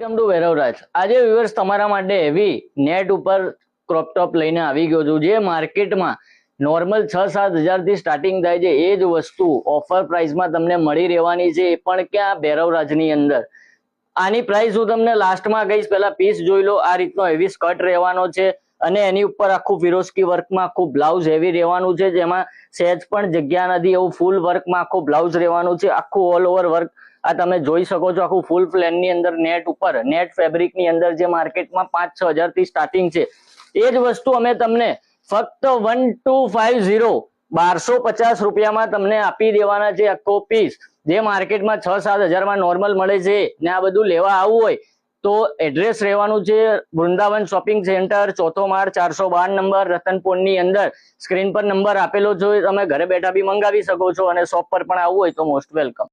Welcome to વેરવરાજ। આજે viewers તમારા માટે હેવી નેટ ઉપર ક્રોપ ટોપ લઈને આવી ગયો છું, જે માર્કેટમાં નોર્મલ 6-7 હજારથી સ્ટાર્ટિંગ થાય છે। એ જ વસ્તુ ઓફર પ્રાઇસમાં તમને મળી રહેવાની છે, એ પણ ક્યાં ભૈરવરાજની અંદર। આની પ્રાઇસ હું તમને લાસ્ટમાં કહીશ, પહેલા પીસ જોઈ લો। આ રીતનો હેવી સ્કર્ટ રહેવાનો છે અને એની ઉપર આખું ફિરોસ્કી વર્કમાં આખું બ્લાઉઝ હેવી રહેવાનું છે, જેમાં સહેજ પણ જગ્યા નથી એવું ફૂલ વર્કમાં આખું બ્લાઉઝ રહેવાનું છે। આખું ઓલ ઓવર વર્ક આ તમે જોઈ શકો છો, આખું ફૂલ પ્લેન ની અંદર નેટ ઉપર નેટ ફેબ્રિક ની અંદર જે માર્કેટમાં 5-6 હજારથી સ્ટાર્ટિંગ છે, એ જ વસ્તુ અમે તમને ફક્ત 1250 રૂપિયામાં તમને આપી દેવાના છે આખો પીસ, જે માર્કેટમાં 6-7 હજારમાં નોર્મલ મળે છે। ને આ બધું લેવા આવવું હોય તો એડ્રેસ રહેવાનું છે વૃંદાવન શોપિંગ સેન્ટર, 4થો માળ, 412 નંબર, રતનપોળની અંદર। સ્ક્રીન પર નંબર આપેલો છે, તમે ઘરે બેઠા બી મંગાવી શકો છો અને શોપ પર પણ આવવું હોય તો મોસ્ટ વેલકમ।